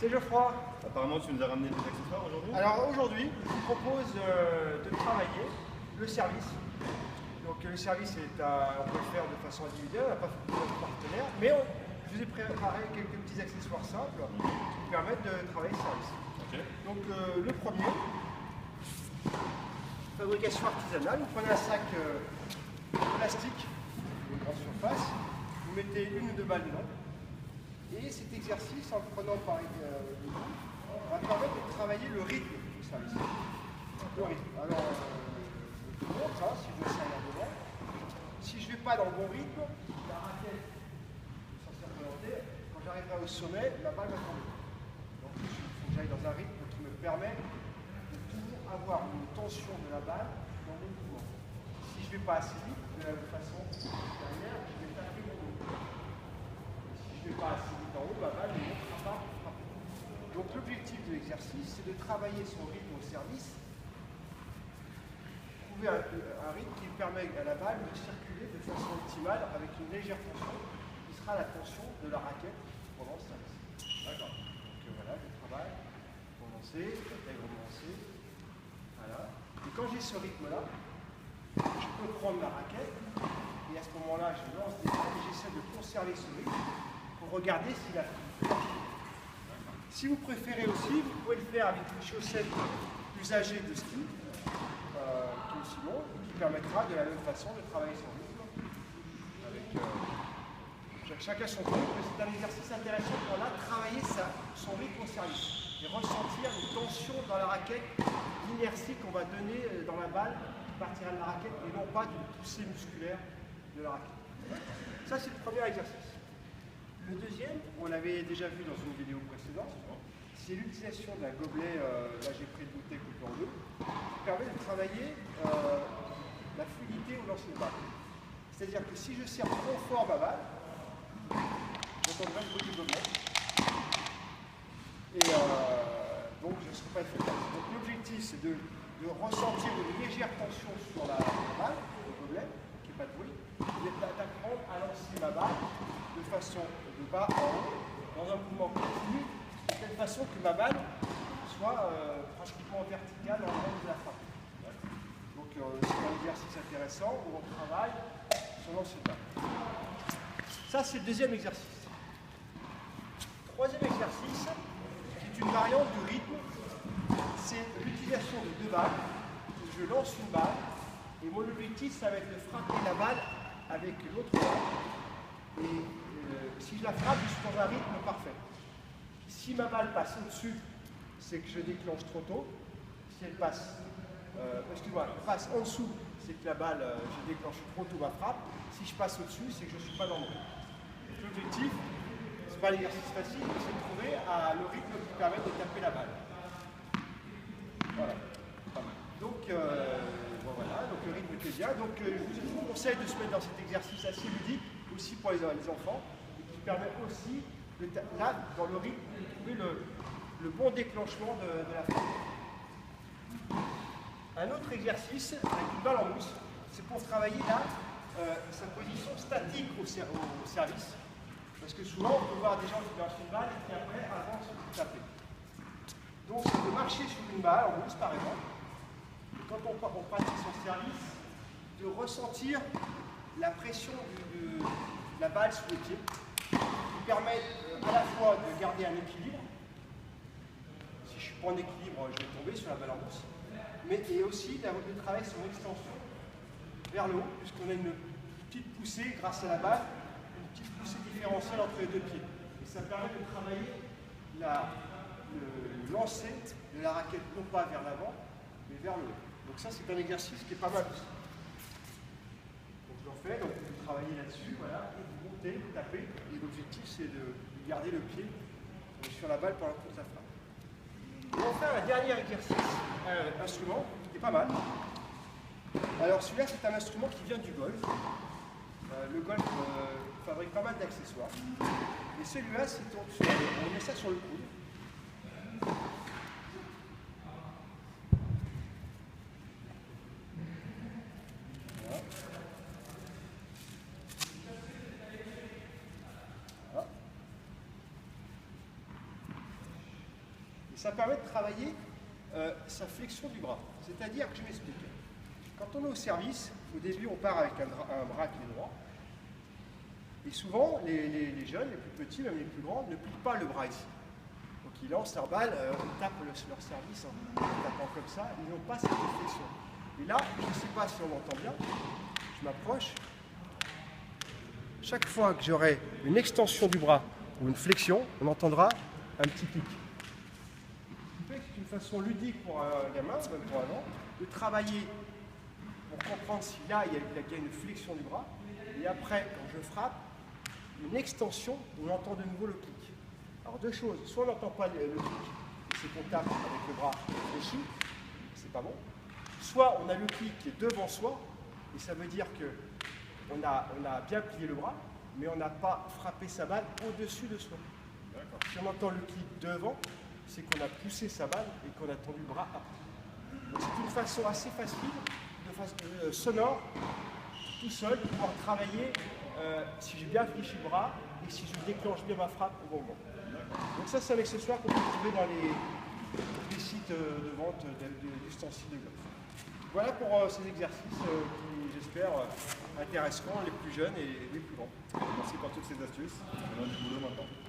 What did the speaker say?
C'est Geoffroy. Apparemment, tu nous as ramené des accessoires aujourd'hui. Alors aujourd'hui, je vous propose de travailler le service. Donc le service, on peut le faire de façon individuelle, on n'a pas beaucoup de partenaires, mais je vous ai préparé quelques petits accessoires simples qui vous permettent de travailler le service. Okay. Donc le premier, fabrication artisanale. Vous prenez un sac plastique, une grande surface, vous mettez une ou deux balles dedans. Et cet exercice, en le prenant par le bout, va permettre de travailler le rythme du service. Le rythme. Alors, je vous montre, si je me sers devant. Si je ne vais pas dans le bon rythme, la raquette, sans se volonté, quand j'arriverai au sommet, la balle va tomber. Donc, il faut que j'aille dans un rythme qui me permet de toujours avoir une tension de la balle dans mon mouvement. Si je ne vais pas assez vite, de la même façon, derrière, je vais taper mon dos. Si je ne vais pas assez vite en haut, ma balle ne montera pas pour frapper. Donc l'objectif de l'exercice, c'est de travailler son rythme au service, trouver un rythme qui permet à la balle de circuler de façon optimale avec une légère tension, qui sera la tension de la raquette pendant le service. D'accord. Donc voilà, je travaille, relancer, j'intègre relancer. Voilà. Et quand j'ai ce rythme-là, je peux prendre la raquette, et à ce moment-là, je lance des balles et j'essaie de conserver ce rythme pour regarder s'il a fait. Si vous préférez aussi, vous pouvez le faire avec une chaussette usagée de ski, qui est aussi long, et qui permettra de la même façon de travailler son rythme. Chacun son truc, mais c'est un exercice intéressant pour là travailler son rythme au service et ressentir une tension dans la raquette, l'inertie qu'on va donner dans la balle qui partira de la raquette et non pas d'une poussée musculaire de la raquette. Ça, c'est le premier exercice. Le deuxième, on l'avait déjà vu dans une vidéo précédente, c'est l'utilisation d'un gobelet, là j'ai pris une bouteille coupée en deux, qui permet de travailler la fluidité au lancer de balle. C'est-à-dire que si je serre trop fort ma balle, j'entendrai le bruit du gobelet. Et donc je ne serai pas efficace. Donc l'objectif c'est de ressentir une légère tension sur la balle, le gobelet, qu'il n'y ait pas de bruit, et d'apprendre à lancer ma balle de façon de bas en haut, dans un mouvement continu, de telle façon que ma balle soit pratiquement verticale en moment de la frappe. Donc c'est un exercice intéressant où on travaille son lancer de balle. Ça c'est le deuxième exercice. Troisième exercice, qui est une variante du rythme, c'est l'utilisation de deux balles. Je lance une balle et mon objectif ça va être de frapper la balle avec l'autre balle. Et si je la frappe, je suis dans un rythme parfait. Si ma balle passe au-dessus, c'est que je déclenche trop tôt. Si elle passe, passe en dessous, c'est que la balle, je déclenche trop tôt ma frappe. Si je passe au-dessus, c'est que je ne suis pas dans le rythme. L'objectif, ce n'est pas l'exercice facile, c'est de trouver le rythme qui permet de taper la balle. Voilà, pas mal. Donc, voilà, donc le rythme était bien. Donc, je vous conseille de se mettre dans cet exercice assez ludique, aussi pour les enfants, et qui permet aussi, là, dans le rythme, de trouver le bon déclenchement de la frappe. Un autre exercice, avec une balle en mousse, c'est pour travailler là, sa position statique au service. Parce que souvent, on peut voir des gens qui lancent une balle et qui après avancent pour taper. Donc, c'est de marcher sur une balle en mousse, par exemple, et quand on pratique son service, de ressentir la pression de la balle sous les pieds, qui permet à la fois de garder un équilibre. Si je ne suis pas en équilibre, je vais tomber sur la balle en mousse. Mais et aussi de travailler son extension vers le haut, puisqu'on a une petite poussée grâce à la balle, une petite poussée différentielle entre les deux pieds. Et ça permet de travailler le lancer de la raquette, non pas vers l'avant, mais vers le haut. Donc ça, c'est un exercice qui est pas mal aussi. Donc j'en fais, donc vous travaillez là-dessus, voilà, et vous montez, vous tapez, et l'objectif c'est de garder le pied sur la balle pendant toute la frappe. Et enfin, un dernier exercice, instrument, qui est pas mal. Alors celui-là, c'est un instrument qui vient du golf. Le golf fabrique pas mal d'accessoires. Et celui-là, on met ça sur le coude. Voilà. Voilà. ça permet de travailler sa flexion du bras. C'est-à-dire que je m'explique. Quand on est au service, au début on part avec un bras qui est droit. Et souvent, les jeunes, les plus petits, même les plus grands, ne plient pas le bras ici. Donc ils lancent leur balle, ils tapent leur service en tapant comme ça, ils n'ont pas cette flexion. Et là, je ne sais pas si on m'entend bien, je m'approche. Chaque fois que j'aurai une extension du bras ou une flexion, on entendra un petit pic. C'est une façon ludique pour un gamin, même pour un an, de travailler pour comprendre si là il y a une flexion du bras, et après, quand je frappe, une extension, on entend de nouveau le clic. Alors deux choses, soit on n'entend pas le clic, c'est qu'on tape avec le bras fléchi, c'est pas bon, soit on a le clic qui est devant soi, et ça veut dire qu'on a bien plié le bras, mais on n'a pas frappé sa balle au-dessus de soi. Si on entend le clic devant, c'est qu'on a poussé sa balle et qu'on a tendu le bras après. Donc c'est une façon assez facile, de façon sonore, tout seul, de pouvoir travailler si j'ai bien fléchi le bras et si je déclenche bien ma frappe au bon moment. Donc ça, c'est un accessoire qu'on peut trouver dans les sites de vente d'ustensiles de golf. Voilà pour ces exercices qui, j'espère, intéresseront les plus jeunes et les plus grands. Merci pour toutes ces astuces. On a du boulot maintenant.